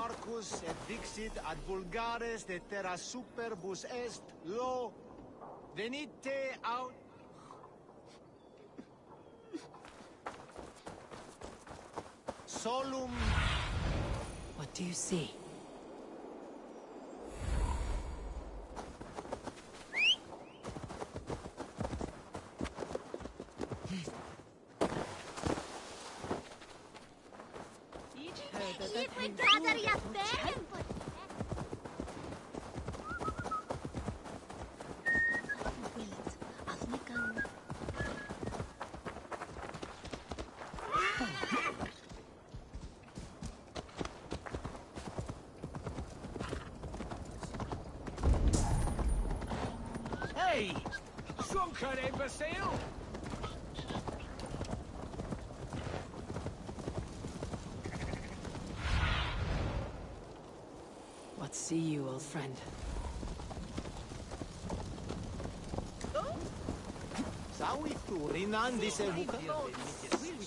Marcus et dixit ad vulgares de terra superbus est lo venite out. Solum. What do you see? Hey! Sunker imbecile! What see you, old friend?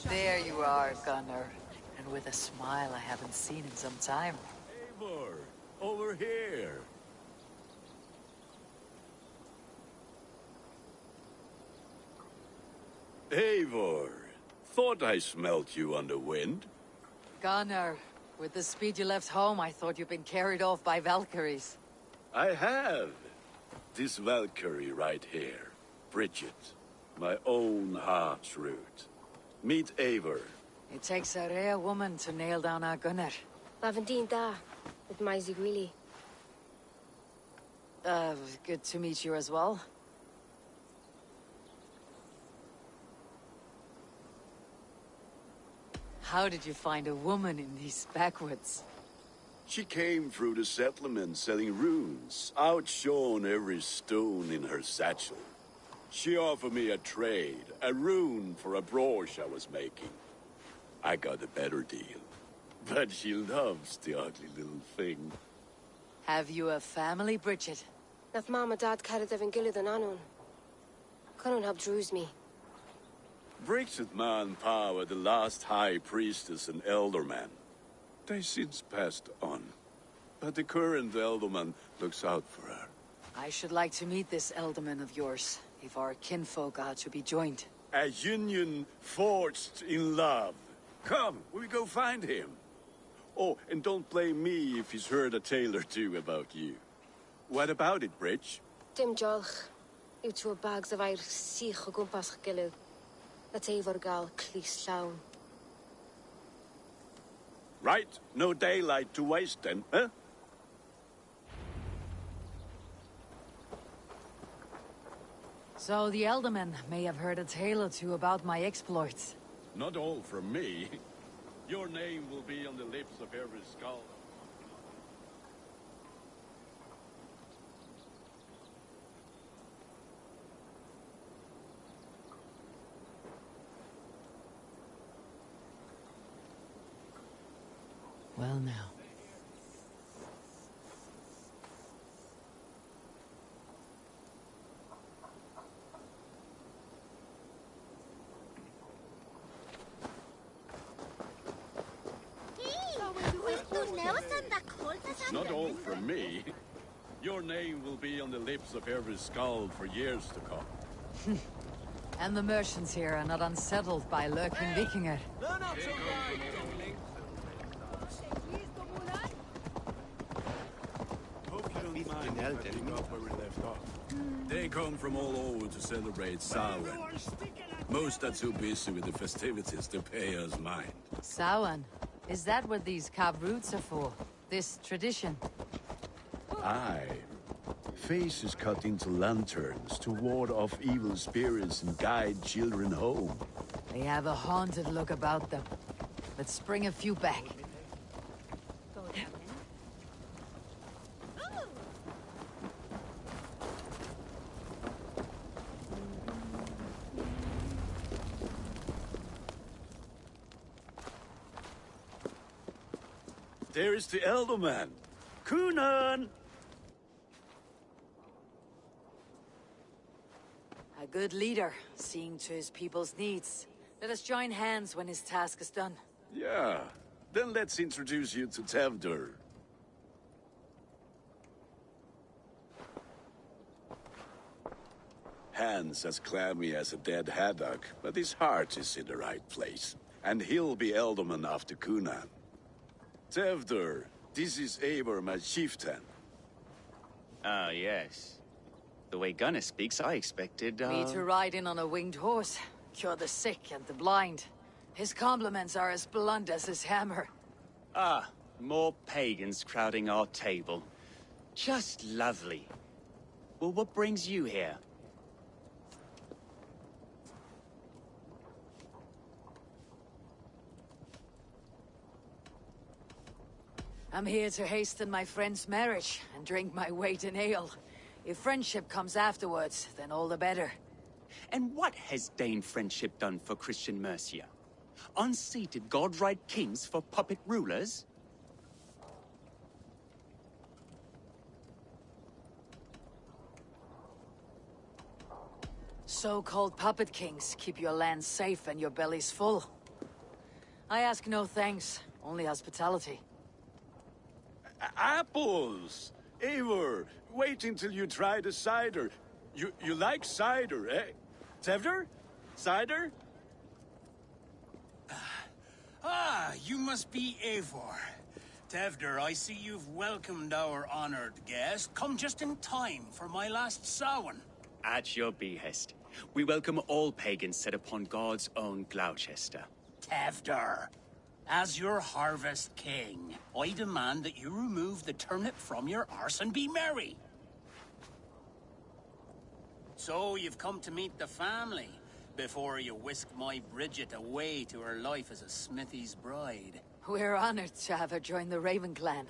There you are, Gunnar. And with a smile I haven't seen in some time. Eivor, over here. Eivor, thought I smelt you on the wind. Gunnar, with the speed you left home, I thought you'd been carried off by Valkyries. I have. This Valkyrie right here. Bridget. My own heart's root. Meet Eivor. It takes a rare woman to nail down our Gunnar. Lavendine da, with Maisie Greeley. Good to meet you as well. How did you find a woman in these backwoods? She came through the settlement selling runes, outshone every stone in her satchel. She offered me a trade, a rune for a brooch I was making. I got a better deal. But she loves the ugly little thing. Have you a family, Bridget? Naf mama dad carried Evan Gillid and Anun. Couldn't help drues me. Bridget Man Power, the last high priestess and elderman. They since passed on. But the current elderman looks out for her. I should like to meet this elderman of yours, if our kinfolk are to be joined. A union forged in love. Come, we go find him. Oh, and don't blame me if he's heard a tale or two about you. What about it, Bridge? Dim jolch. You two bags of air sich o gwmpas gilydd. Let Eivor gal clis llawn. Right, no daylight to waste then, huh? So the elderman may have heard a tale or two about my exploits. Not all from me. Your name will be on the lips of every skull. Well now. It's not all from me. Your name will be on the lips of every skull for years to come. And the merchants here are not unsettled by lurking Vikinger. They come from all over to celebrate Samhain. Most are too busy with the festivities to pay us mind. Samhain? Is that what these carved roots are for? This tradition? Aye. Faces cut into lanterns to ward off evil spirits and guide children home. They have a haunted look about them. Let's bring a few back. There is the Elderman. Kunan! A good leader, seeing to his people's needs. Let us join hands when his task is done. Yeah. Then let's introduce you to Tevdur. Hands as clammy as a dead haddock, but his heart is in the right place. And he'll be Ealdorman after Cunan. Tevder, this is Eivor, my chieftain. Ah, yes. The way Gunnar speaks, I expected, Me to ride in on a winged horse, cure the sick and the blind. His compliments are as blunt as his hammer. Ah, more pagans crowding our table. Just lovely. Well, what brings you here? I'm here to hasten my friend's marriage and drink my weight in ale. If friendship comes afterwards, then all the better. And what has Dane friendship done for Christian Mercia? Unseated god-right kings for puppet rulers? So-called puppet kings keep your lands safe and your bellies full. I ask no thanks, only hospitality. Apples! Eivor, wait until you try the cider. You like cider, eh? Tevder? Cider? Ah, you must be Eivor. Tevder, I see you've welcomed our honored guest. Come just in time for my last Samhain. At your behest. We welcome all pagans set upon God's own Gloucester. Tevder, as your harvest king, I demand that you remove the turnip from your arse and be merry. So you've come to meet the family, before you whisk my Bridget away to her life as a smithy's bride. We're honored to have her join the Raven clan,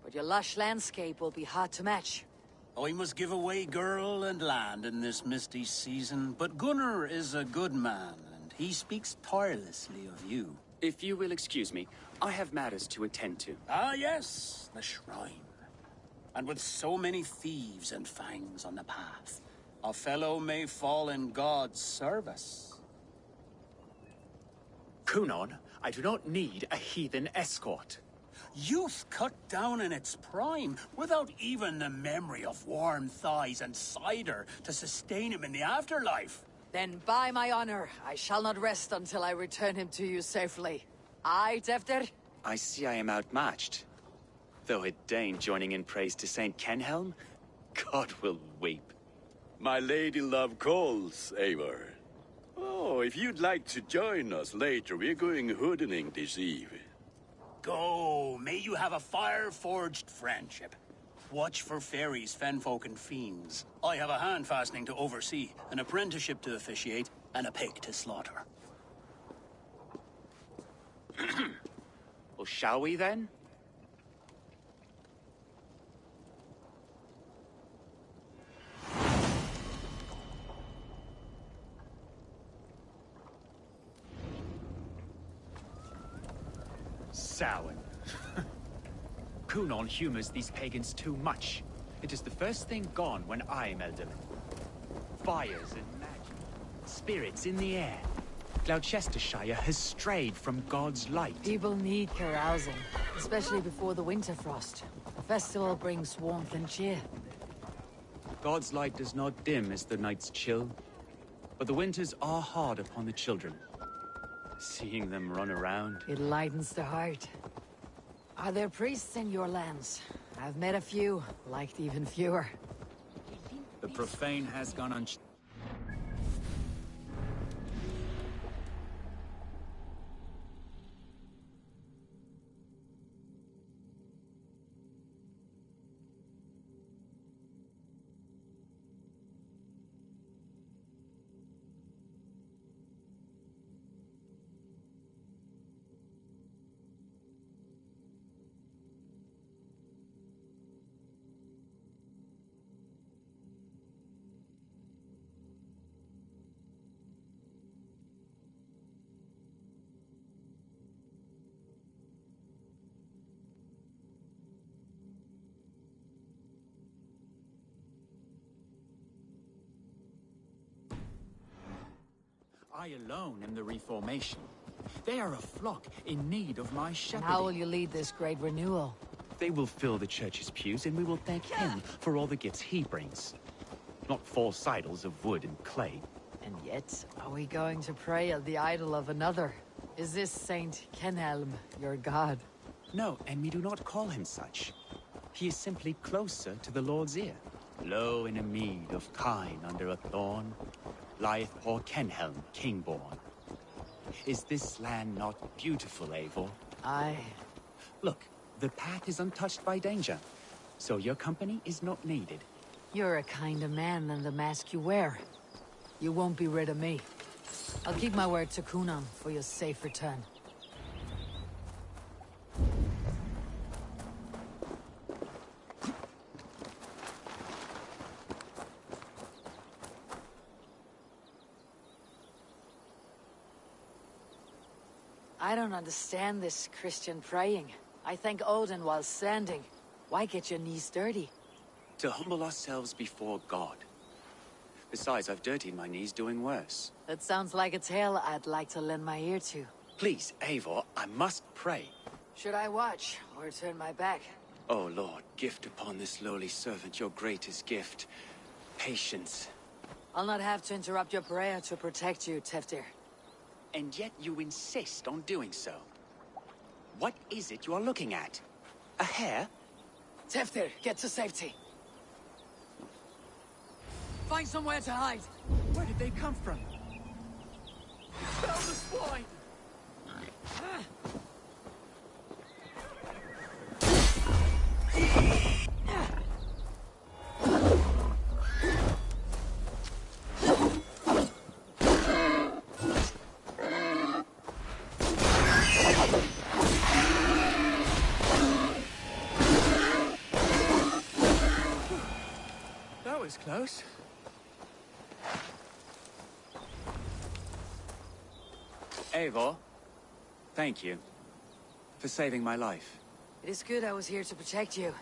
but your lush landscape will be hard to match. I must give away girl and land in this misty season, but Gunnar is a good man, and he speaks tirelessly of you. If you will excuse me, I have matters to attend to. Ah, yes, the shrine. And with so many thieves and fangs on the path, a fellow may fall in God's service. Cunan, I do not need a heathen escort. Youth cut down in its prime, without even the memory of warm thighs and cider to sustain him in the afterlife. Then by my honor, I shall not rest until I return him to you safely. Aye, Tevder? I see I am outmatched. Though a Dane joining in praise to Saint Kenhelm, God will weep. My lady love calls, Eivor. Oh, if you'd like to join us later, we're going hoodening this eve. Go, may you have a fire-forged friendship. Watch for fairies, fenfolk, and fiends. I have a hand fastening to oversee, an apprenticeship to officiate, and a pig to slaughter. Well, shall we then? Samhain. Cunan humors these pagans too much. It is the first thing gone when I am Ealdorman. Fires and magic, spirits in the air. Gloucestershire has strayed from God's light. People need carousing, especially before the winter frost. The festival brings warmth and cheer. God's light does not dim as the nights chill, but the winters are hard upon the children. Seeing them run around. It lightens the heart. Are there priests in your lands? I've met a few, liked even fewer. The profane has gone on. I alone am the Reformation. They are a flock in need of my And shepherding. how will you lead this great renewal? They will fill the church's pews, and we will thank him for all the gifts he brings. not false idols of wood and clay. And yet, are we going to pray at the idol of another? Is this Saint Kenelm your god? No, and we do not call him such. He is simply closer to the Lord's ear. Low in a mead of kine under a thorn, lieth poor Kenhelm, king-born. Is this land not beautiful, Eivor? Aye. Look, the path is untouched by danger, so your company is not needed. You're a kinder man than the mask you wear. You won't be rid of me. I'll keep my word to Kunan for your safe return. I don't understand this Christian praying. I thank Odin while standing. Why get your knees dirty? To humble ourselves before God. Besides, I've dirtied my knees doing worse. That sounds like a tale I'd like to lend my ear to. Please, Eivor, I must pray. Should I watch, or turn my back? Oh Lord, gift upon this lowly servant your greatest gift. Patience. I'll not have to interrupt your prayer to protect you, Teftir. And yet you insist on doing so. What is it you are looking at? A hare? Teftir, get to safety. Find somewhere to hide. Where did they come from? Found the swine! That was close. Eivor, thank you for saving my life. It is good I was here to protect you.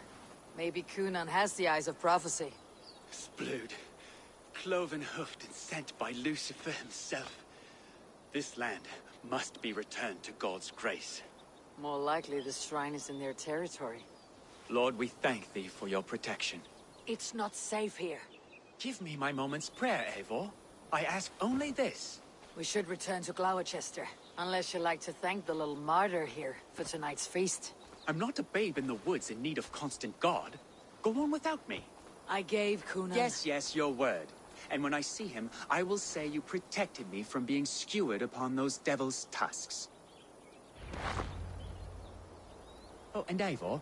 Maybe Kunan has the eyes of prophecy. Splued, cloven-hoofed and sent by Lucifer himself. This land must be returned to God's grace. More likely the shrine is in their territory. Lord, we thank thee for your protection. It's not safe here. Give me my moment's prayer, Eivor. I ask only this. We should return to Gloucester, unless you'd like to thank the little martyr here for tonight's feast. I'm not a babe in the woods in need of constant guard. Go on without me. I gave Kunan... Yes, your word. And when I see him, I will say you protected me from being skewered upon those devil's tusks. Oh, and Eivor,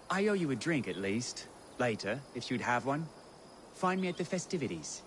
I owe you a drink at least. Later, if you'd have one. Find me at the festivities.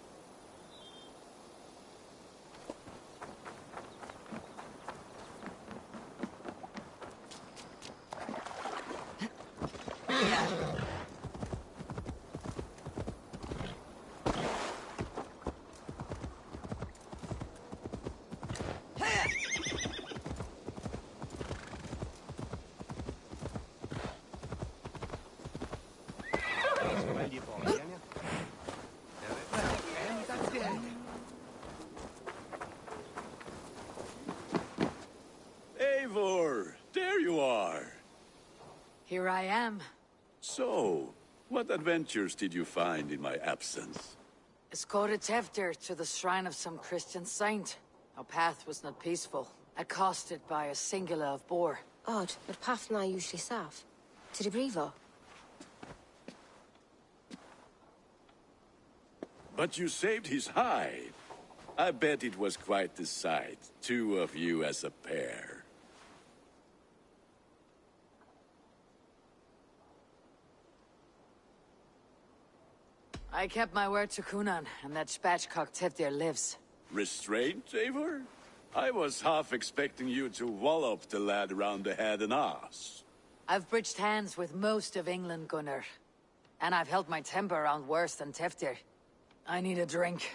Eivor, there you are. Here I am. So, what adventures did you find in my absence? Escorted Teftir to the shrine of some Christian saint. Our path was not peaceful, accosted by a singular of boar. Odd, but path na usually safe. To the brifo. But you saved his hide. I bet it was quite the sight, two of you as a pair. I kept my word to Kunan, and that spatchcock Teftir lives. Restraint, Eivor? I was half expecting you to wallop the lad around the head and ass. I've bridged hands with most of England, Gunnar. And I've held my temper around worse than Teftir. I need a drink.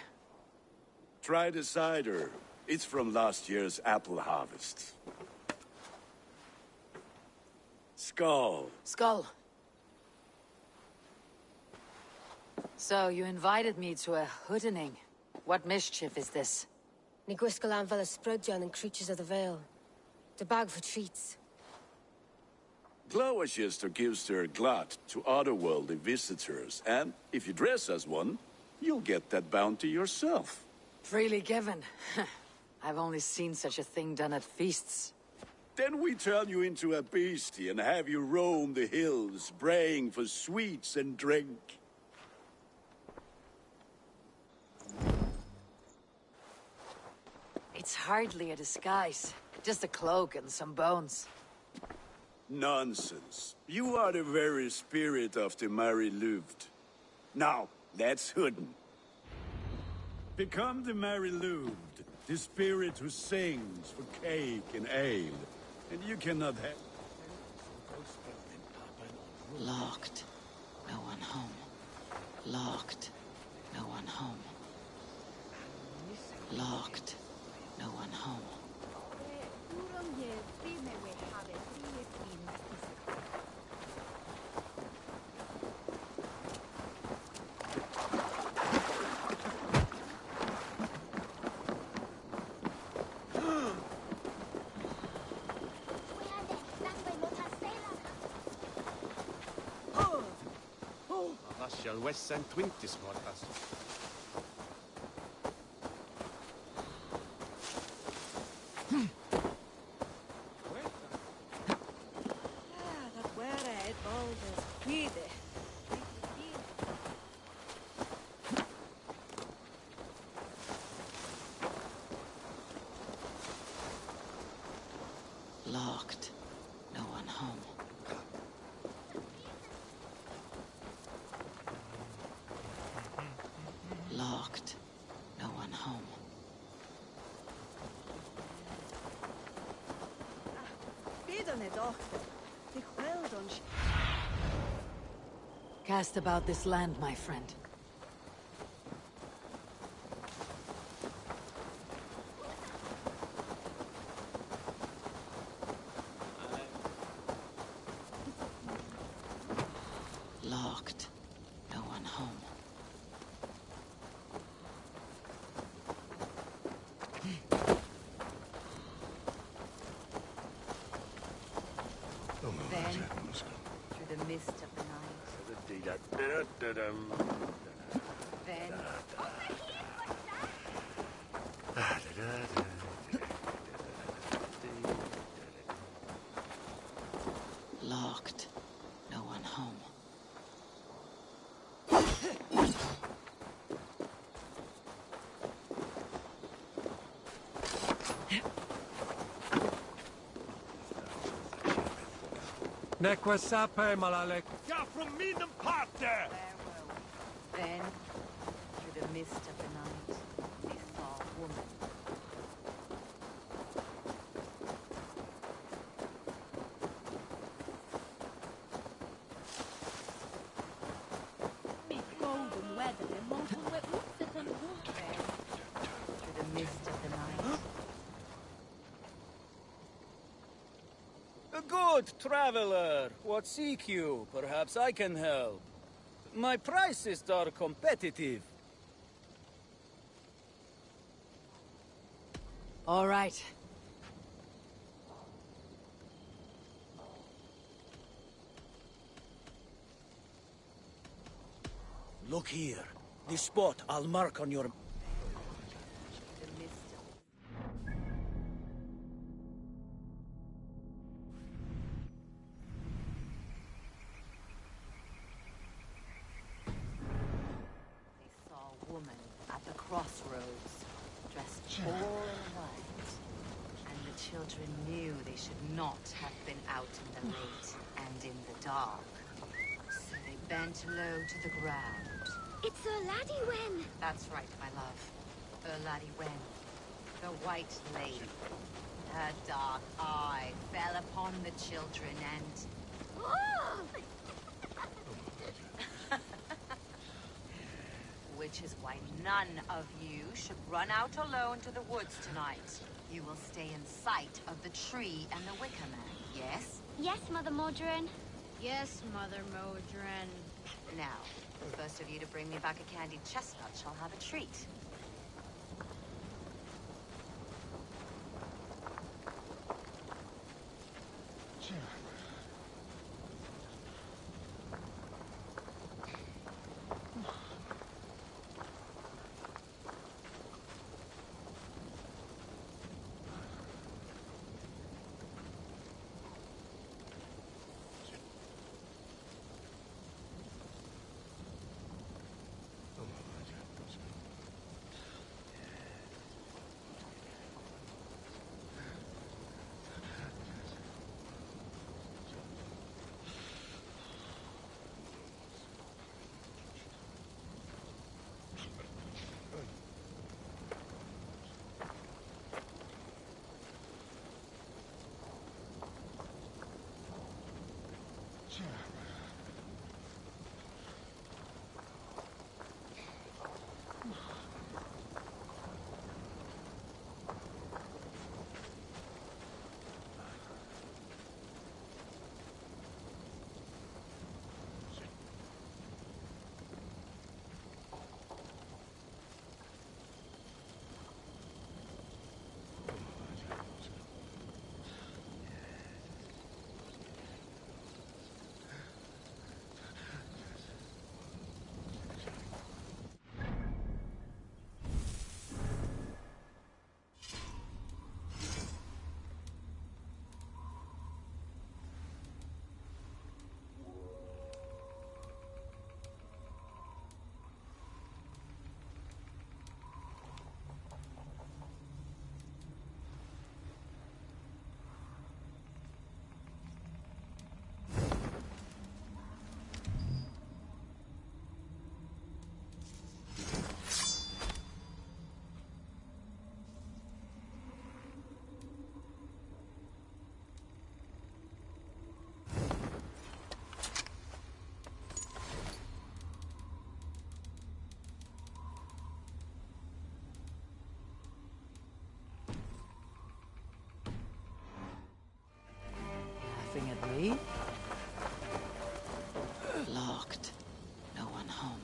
Try the cider. It's from last year's apple harvest. Skull. Skull. So, you invited me to a hoodening. What mischief is this? Ni gwisgalan fel y sprydjan and creatures of the Vale. The bag for treats. Gloucester gives their glut to otherworldly visitors, and if you dress as one, you'll get that bounty yourself. Freely given. I've only seen such a thing done at feasts. Then we turn you into a beastie and have you roam the hills, braying for sweets and drink. It's hardly a disguise. Just a cloak and some bones. Nonsense. You are the very spirit of the Mary Louved. Now, that's Hooden. Become the Mary Louved, the spirit who sings for cake and ale. And you cannot have... Locked. No one home. Locked. No one home. Locked. No one home. Shall West St. Twintis mortas. Locked. No one home. Locked. No one home. Cast about this land, my friend. Locked. No one home. Then, through the mist of the night, then, Locked. No one home. Nekwa sape malalek. Ja, from Minden Park there! then, through the mist of the night, they saw a woman. Through the mist of the night. A good traveler. What seek you? Perhaps I can help. My prices are competitive. All right. Look here. This spot I'll mark on your... The mist of They saw a woman at the crossroads, dressed all in white. And the children knew they should not have been out in the late and in the dark. So they bent low to the ground. It's a laddie Wen. That's right, my love. Laddie Wen, the White Lady. Her dark eye fell upon the children and... Oh! Which is why none of you should run out alone to the woods tonight. You will stay in sight of the tree and the Wicker Man, yes? Yes, Mother Modron. Yes, Mother Modron. Now, the first of you to bring me back a candied chestnut shall have a treat. Laughing at me? Locked. No one home.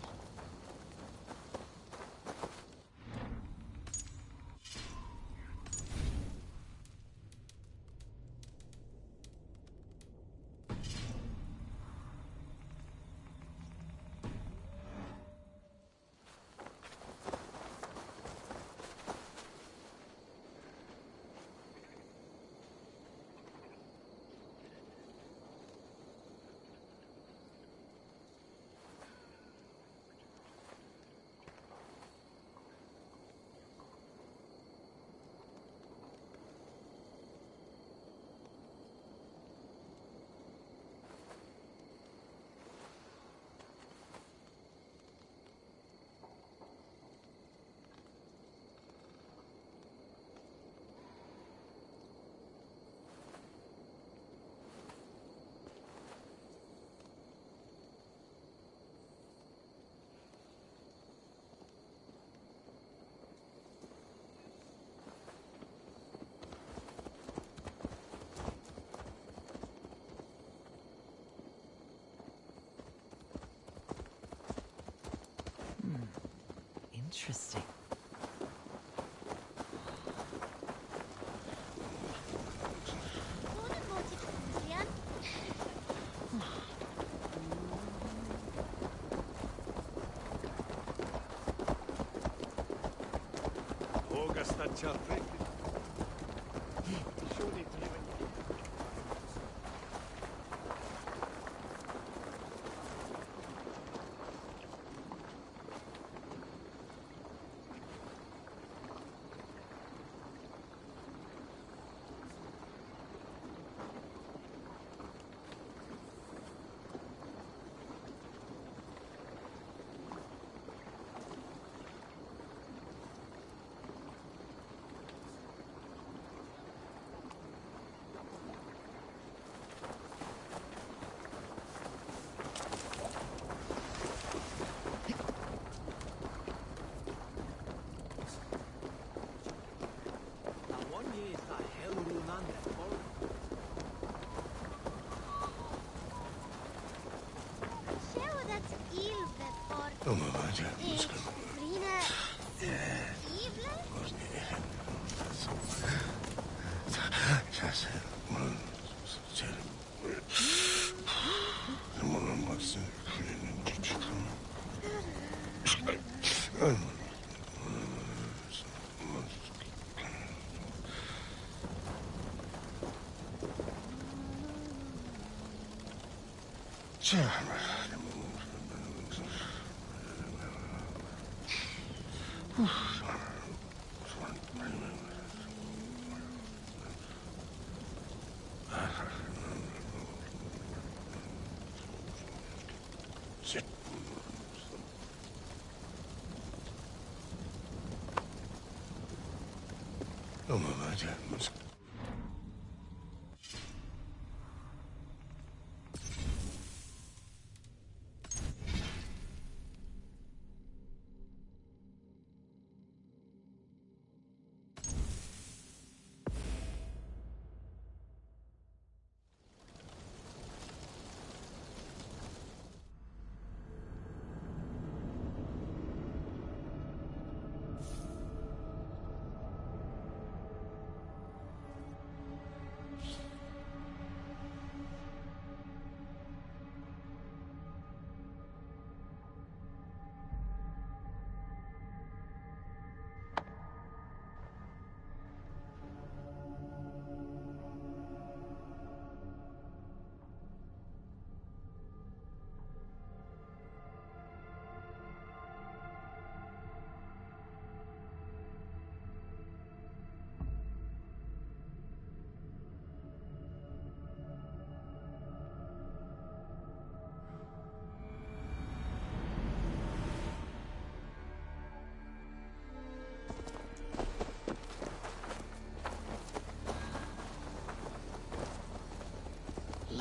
Interesting.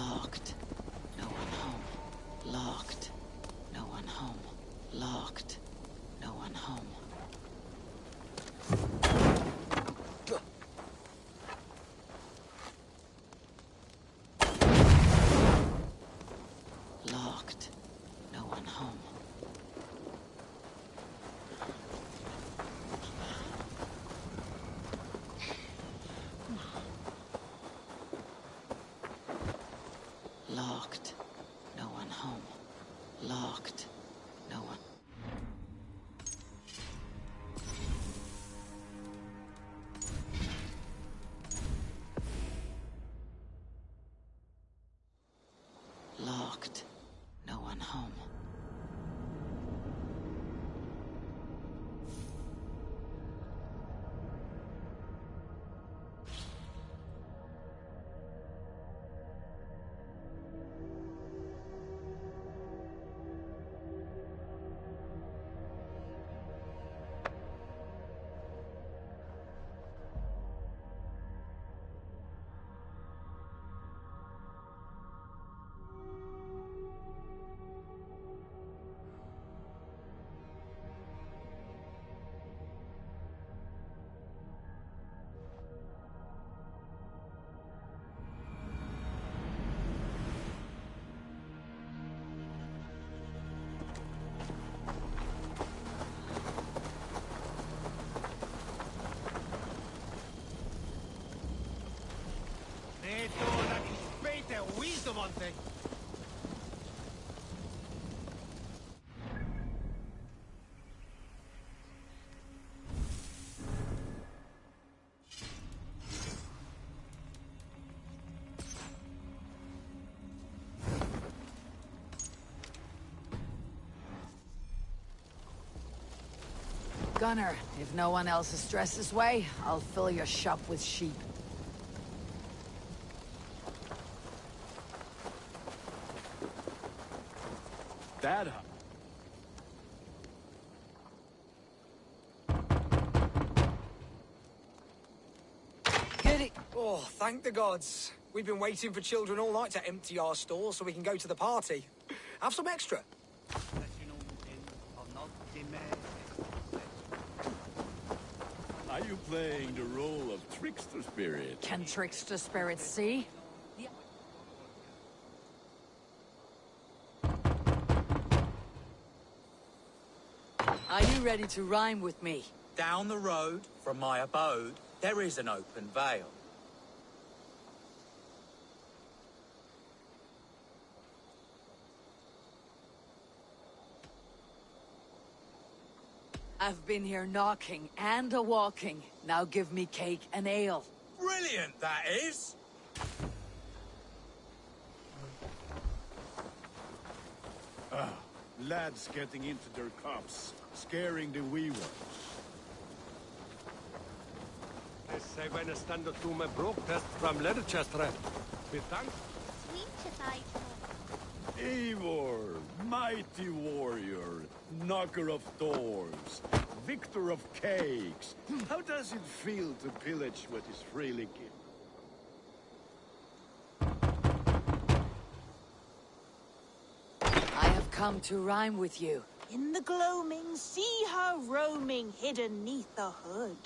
Locked. No one home. Locked. No one home. Locked. No one home. Locked. No one home. Locked. No one home. Locked. No one. Locked. No one home. Wisdom on thing. Gunner, if no one else is dressed this way, I'll fill your shop with sheep. That Get it! Oh, thank the gods. We've been waiting for children all night to empty our stores so we can go to the party. Have some extra. Are you playing the role of trickster spirit? Can trickster spirits see? Are you ready to rhyme with me? Down the road from my abode, there is an open vale. I've been here knocking and a-walking. Now give me cake and ale. Brilliant, that is! Lads getting into their cups, scaring the wee ones. E seguono stando tu me broke test from Leicester. We thank. Eivor, mighty warrior, knocker of doors, victor of cakes. How does it feel to pillage what is freely given? I have come to rhyme with you. In the gloaming, see her roaming hidden neath the hood.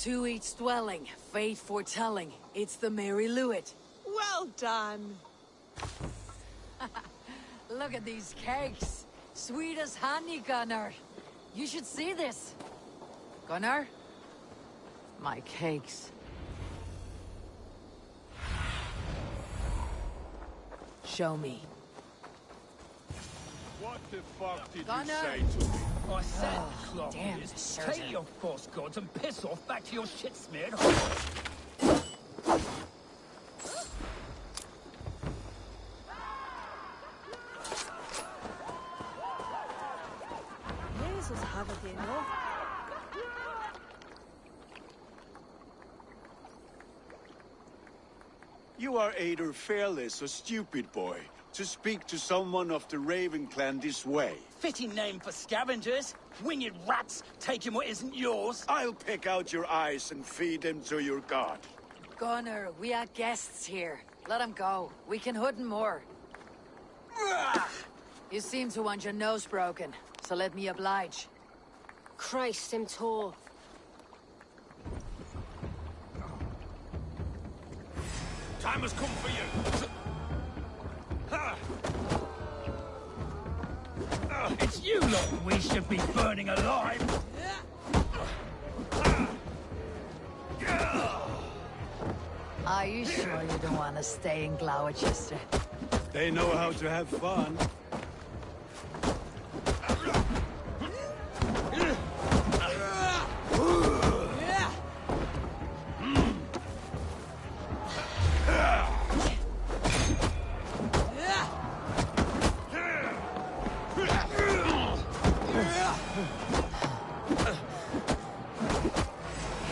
To each dwelling, fate foretelling. It's the Mary Lewit. Well done. Look at these cakes. Sweet as honey, Gunnar. You should see this. Gunnar? My cakes. Show me. What the fuck did Gunnar? you say to me? I said, Oh, damn, take your false gods and piss off back to your shit-smeared hole. Jesus have it, you know. You are either fearless or stupid, boy. to speak to someone of the Raven clan this way. Fitting name for scavengers. Winged rats taking what isn't yours. I'll pick out your eyes and feed them to your god. Gunnar, we are guests here. Let him go. We can hood more. You seem to want your nose broken, so let me oblige. Christ, him tall. Time has come for you. It's you lot we should be burning alive. Are you sure you don't want to stay in Gloucester? They know how to have fun.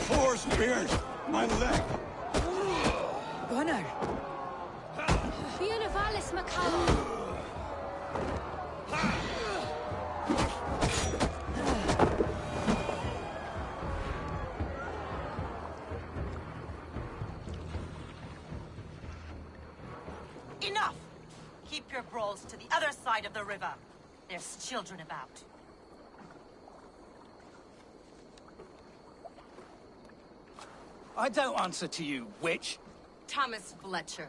Thors spears! My leg! Gunnar! Fianna Valis Macallum! Enough! Keep your brawls to the other side of the river. There's children about. I don't answer to you, witch. Thomas Fletcher,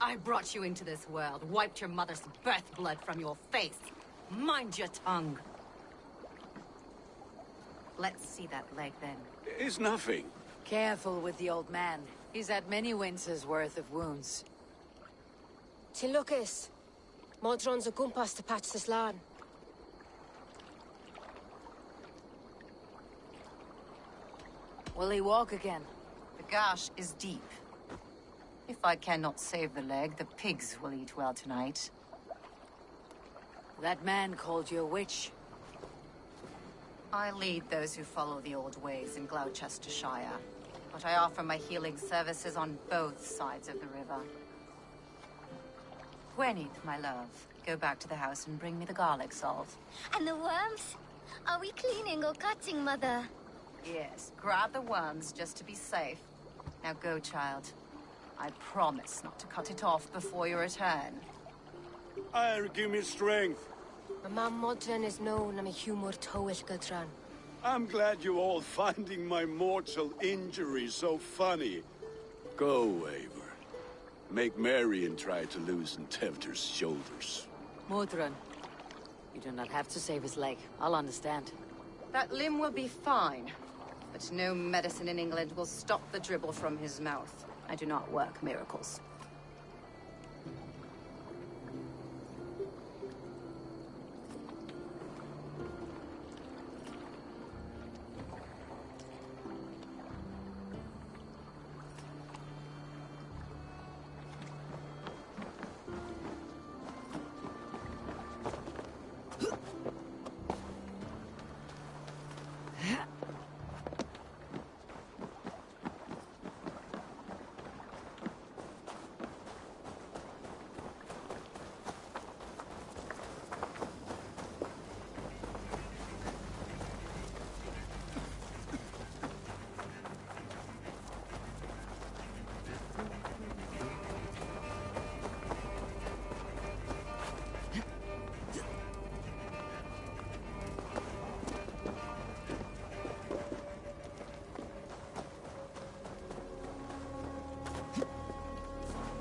I brought you into this world, wiped your mother's birth blood from your face. Mind your tongue. Let's see that leg, then. It's nothing. Careful with the old man. He's had many winters' worth of wounds. Tilukis. Modron's a gumpas to patch this land. Will he walk again? The gash is deep. If I cannot save the leg, the pigs will eat well tonight. That man called you a witch. I lead those who follow the old ways in Gloucestershire, but I offer my healing services on both sides of the river. Gwyneth, my love, go back to the house and bring me the garlic salt. And the worms? Are we cleaning or cutting, Mother? Yes, grab the worms just to be safe. Now go, child. I promise not to cut it off before you return. Give me strength. My mam Modron is known I'm a humor towish Gudran. I'm glad you're all finding my mortal injury so funny. Go, Eivor. Make merry and try to loosen Tevder's shoulders. Modron, you do not have to save his leg. I'll understand. That limb will be fine, but no medicine in England will stop the dribble from his mouth. I do not work miracles.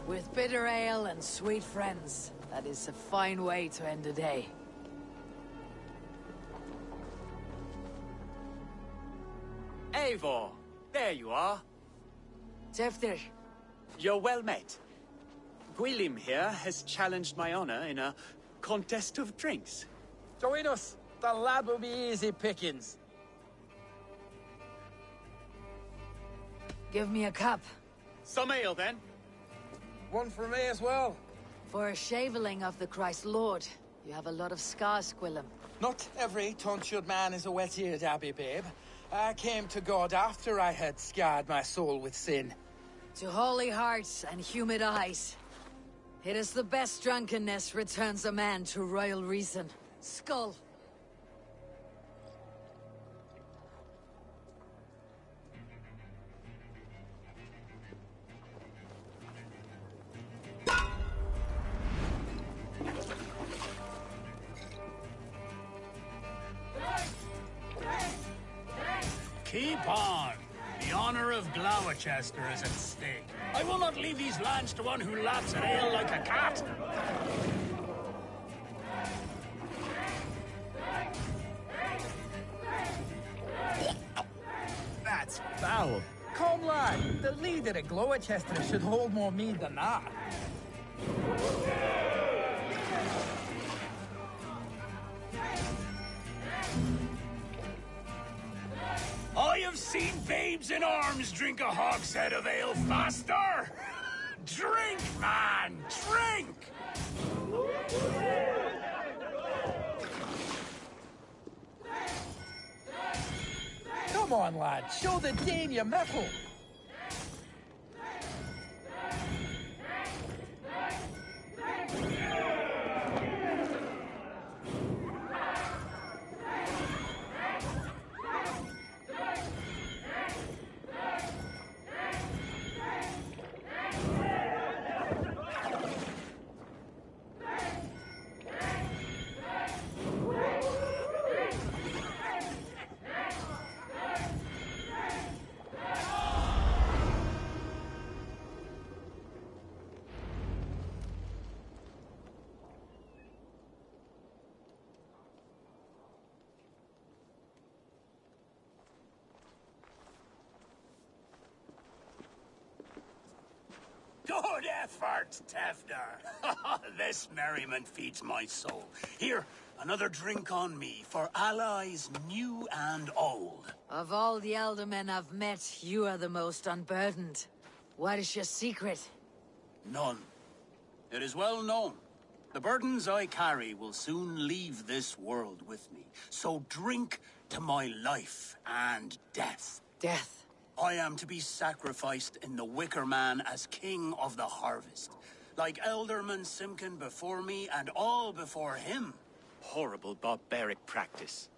With bitter ale and sweet friends, that is a fine way to end a day. Eivor, there you are. Tevder. You're well met. Gwilym here has challenged my honor in a contest of drinks. Join us. The lad will be easy pickings. Give me a cup. Some ale, then. One for me as well. For a shaveling of the Christ Lord, you have a lot of scars, Gwilym. Not every tonsured man is a wet-eared abbey, babe. I came to God after I had scarred my soul with sin. To holy hearts and humid eyes. It is the best drunkenness returns a man to royal reason. Skull. Keep on. The honor of Gloucester is at stake. I will not leave these lands to one who laps at ale like a cat. That's foul. Come, lad. The leader of Gloucester should hold more mead than that. I have seen babes in arms drink a hogshead of ale faster! Drink, man! Drink! Come on, lad. Show the Dane your mettle. Good effort, Tefner. This merriment feeds my soul. Here, another drink on me for allies new and old. Of all the eldermen I've met, you are the most unburdened. What is your secret? None. It is well known. The burdens I carry will soon leave this world with me. So drink to my life and death. Death? I am to be sacrificed in the Wicker Man as king of the harvest. Like Elderman Simkin before me and all before him. Horrible barbaric practice.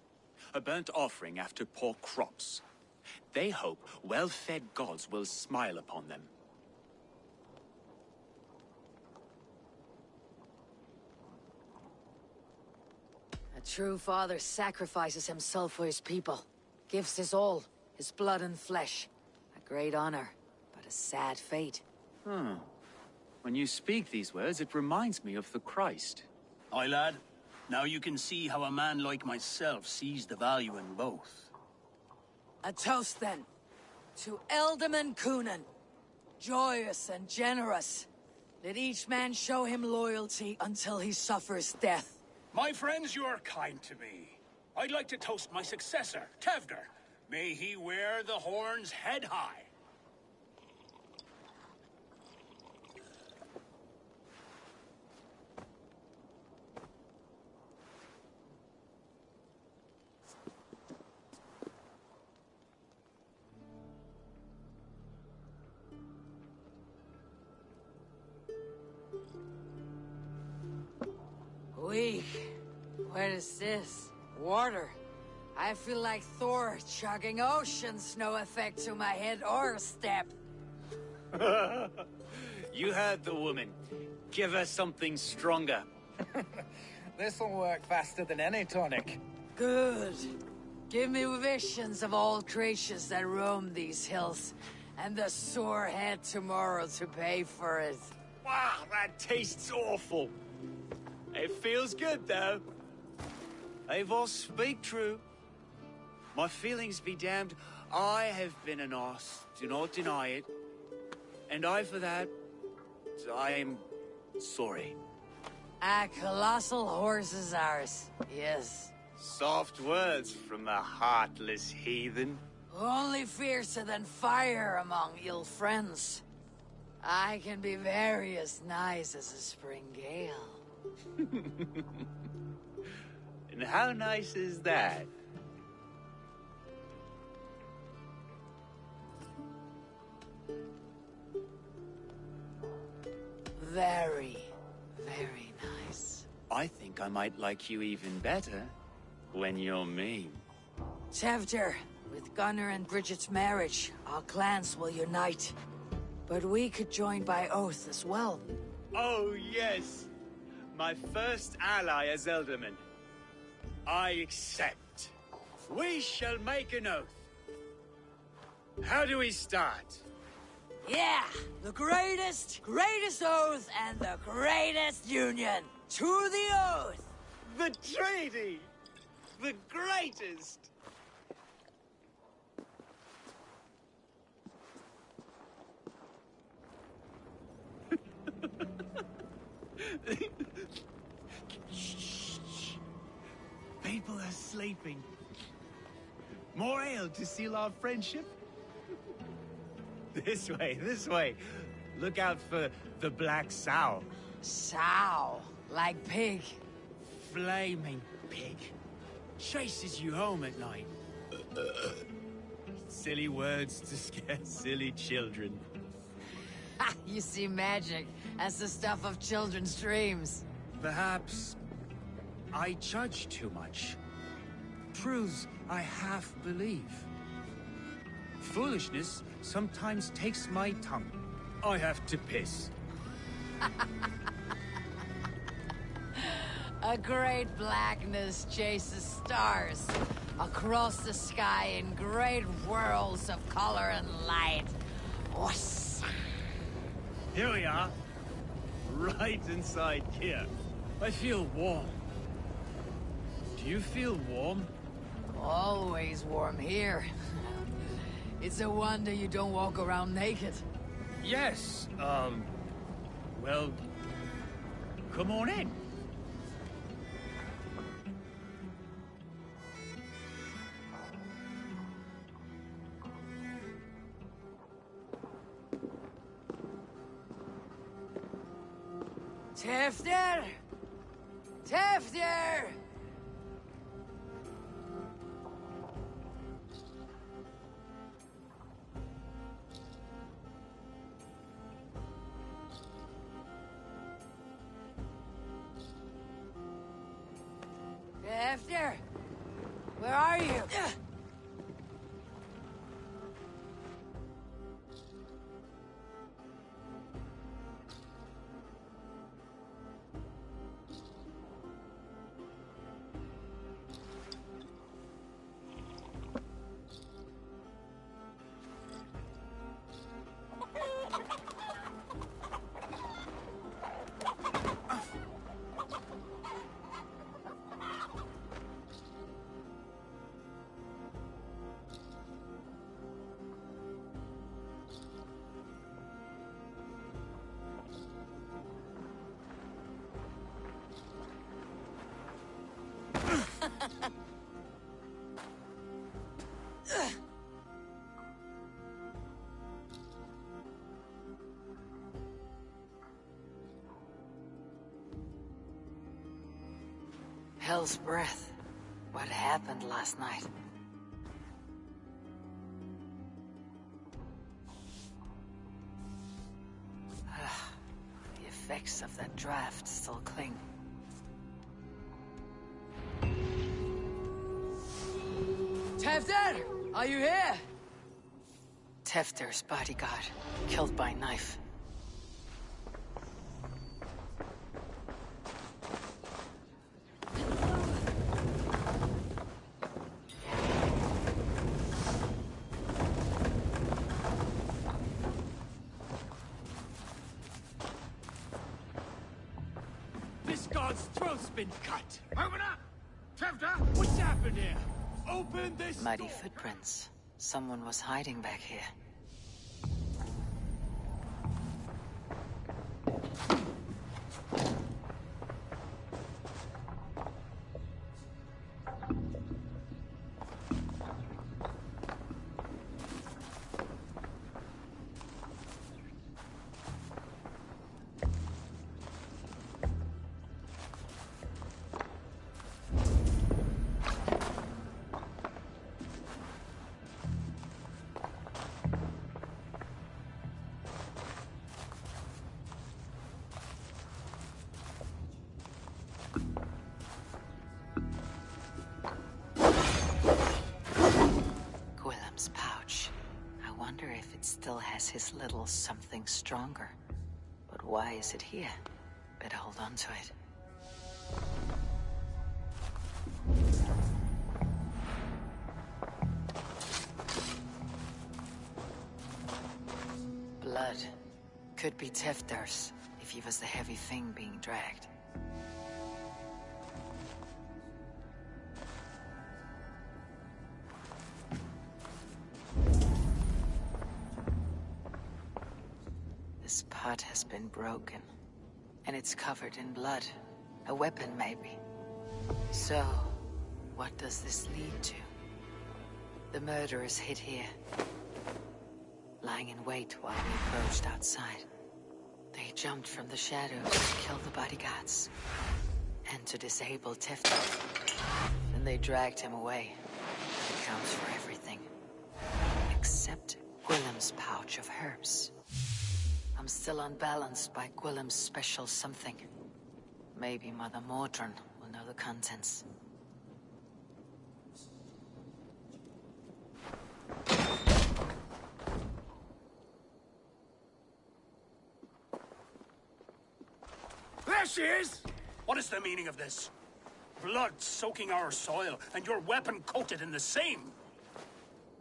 A burnt offering after poor crops. They hope well-fed gods will smile upon them. A true father sacrifices himself for his people. Gives his all, his blood and flesh. A great honor, but a sad fate. When you speak these words, it reminds me of the Christ. Aye, lad. Now you can see how a man like myself sees the value in both. A toast, then. To Elderman Coonan. Joyous and generous. Let each man show him loyalty until he suffers death. My friends, you are kind to me. I'd like to toast my successor, Tevder. May he wear the horns head high. Weak. What is this? Water. I feel like Thor chugging oceans, no effect to my head or step. You heard the woman. Give her something stronger. This'll work faster than any tonic. Good. Give me visions of all creatures that roam these hills, and the sore head tomorrow to pay for it. Wow, that tastes awful. It feels good, though. Eivor, speak true. My feelings be damned. I have been an ass, do not deny it. And I, for that, I am sorry. A colossal horse is ours, yes. Soft words from the heartless heathen. Only fiercer than fire among ill friends. I can be very as nice as a spring gale. And how nice is that? Very. think I might like you even better when you're me. Tevdir, with Gunnar and Bridget's marriage, our clans will unite. But we could join by oath as well. Oh, yes. My first ally as Elderman. I accept. We shall make an oath. How do we start? Yeah! The greatest oath and the greatest union! To the oath! The treaty! The greatest! Shh. People are sleeping. More ale to seal our friendship? This way, this way. Look out for the black sow. Sow? Like pig? Flaming pig. Chases you home at night. Silly words to scare silly children. You see magic as the stuff of children's dreams. Perhaps I judge too much. Truths I half believe. Foolishness sometimes takes my tongue. I have to piss. A great blackness chases stars across the sky in great whirls of color and light. Whoosh. Here we are. Right inside here. I feel warm. Do you feel warm? Always warm here. It's a wonder you don't walk around naked. Yes, well, come on in. Tevdir! Tevdir! Tevdir! Where are you? Hell's breath. What happened last night? The effects of that draft still cling. Tevdir! Are you here? Tevdir's bodyguard, killed by knife. This guard's throat's been cut. Open up! Tevdir, what's happened here? Open this Muddy door. footprints. Someone was hiding back here. It still has his little something stronger. But why is it here? Better hold on to it. Blood. Could be Thors, if he was the heavy thing being dragged. This pot has been broken, and it's covered in blood. A weapon, maybe. So, what does this lead to? The murderers hid here, lying in wait while we approached outside. They jumped from the shadows to kill the bodyguards, and to disable Thors. Then they dragged him away. That accounts for everything. Except Gwillem's pouch of herbs. I'm still unbalanced by Gwillem's special something. Maybe Mother Mordrin will know the contents. There she is! What is the meaning of this? Blood soaking our soil, and your weapon coated in the same!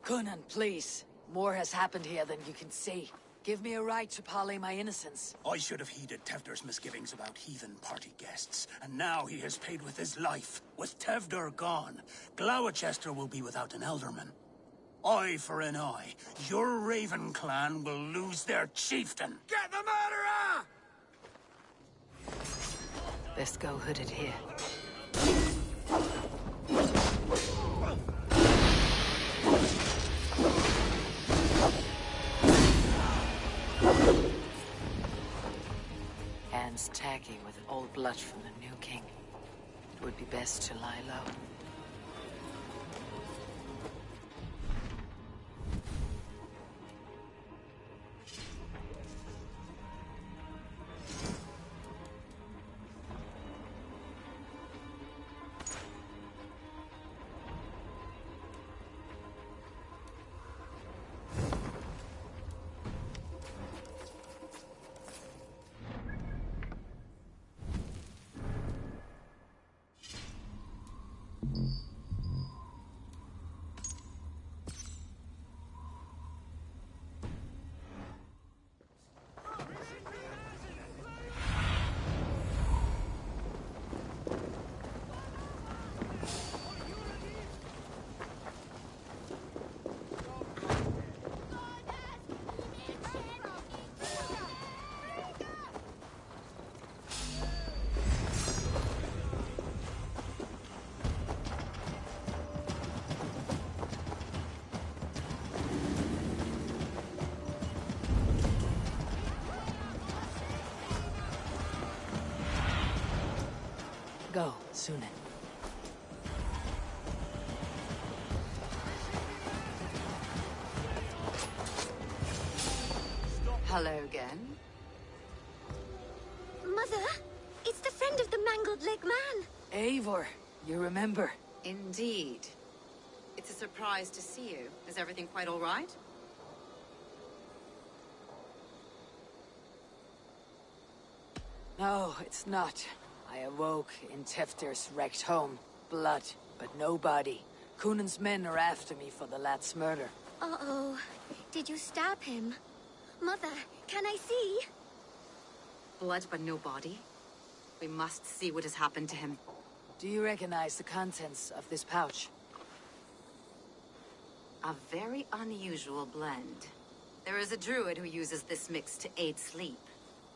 Coonan, please. More has happened here than you can see. Give me a right to parley my innocence. I should have heeded Tevdor's misgivings about heathen party guests, and now he has paid with his life. With Tevdor gone, Gloucester will be without an elderman. Eye for an eye. Your Raven clan will lose their chieftain. Get the murderer! Best go hooded here. Hands tacky with old blood from the new king. It would be best to lie low. Go, Sunan. Hello again. Mother, it's the friend of the mangled leg man. Eivor, you remember? Indeed. It's a surprise to see you. Is everything quite all right? No, it's not. I awoke in Tevdor's wrecked home. Blood, but no body. Coonan's men are after me for the lad's murder. Uh-oh. Did you stab him? Mother, can I see? Blood but no body? We must see what has happened to him. Do you recognize the contents of this pouch? A very unusual blend. There is a druid who uses this mix to aid sleep.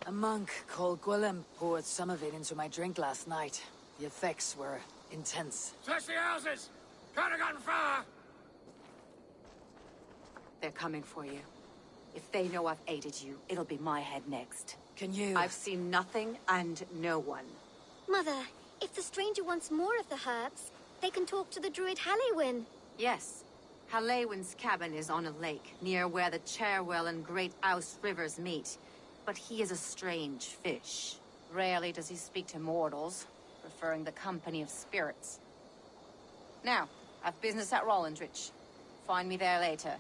A monk called Gwillem poured some of it into my drink last night. The effects were intense. Search the houses! Can't have gotten far! They're coming for you. If they know I've aided you, it'll be my head next. Can you? I've seen nothing and no one. Mother, if the stranger wants more of the herbs, they can talk to the druid Hallywin. Yes. Hallywin's cabin is on a lake, near where the Cherwell and Great Ouse rivers meet. But he is a strange fish. Rarely does he speak to mortals, preferring the company of spirits. Now, I've business at Rollindrich. Find me there later.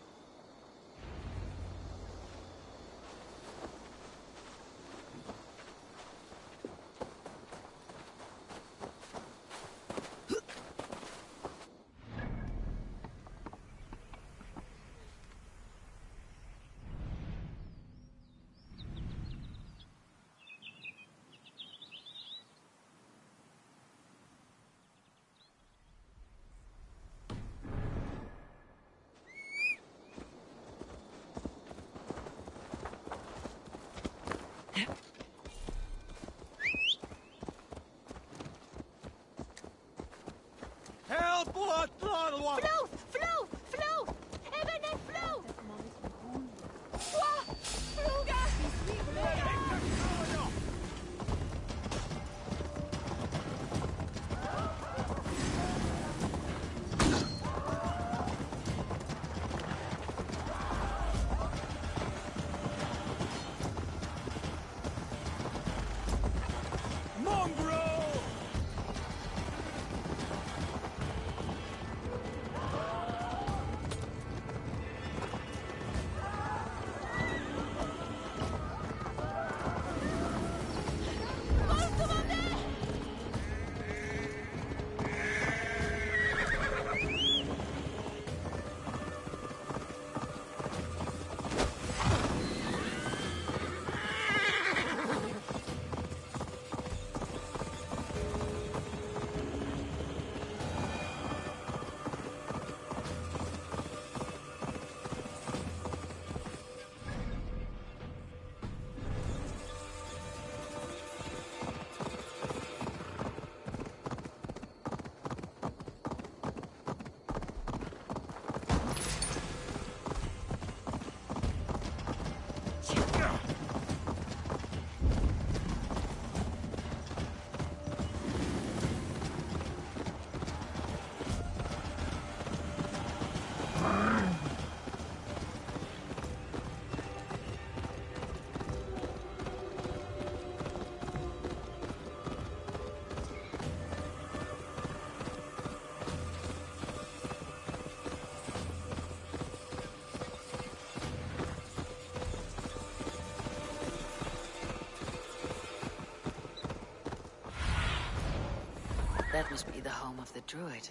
That must be the home of the druid.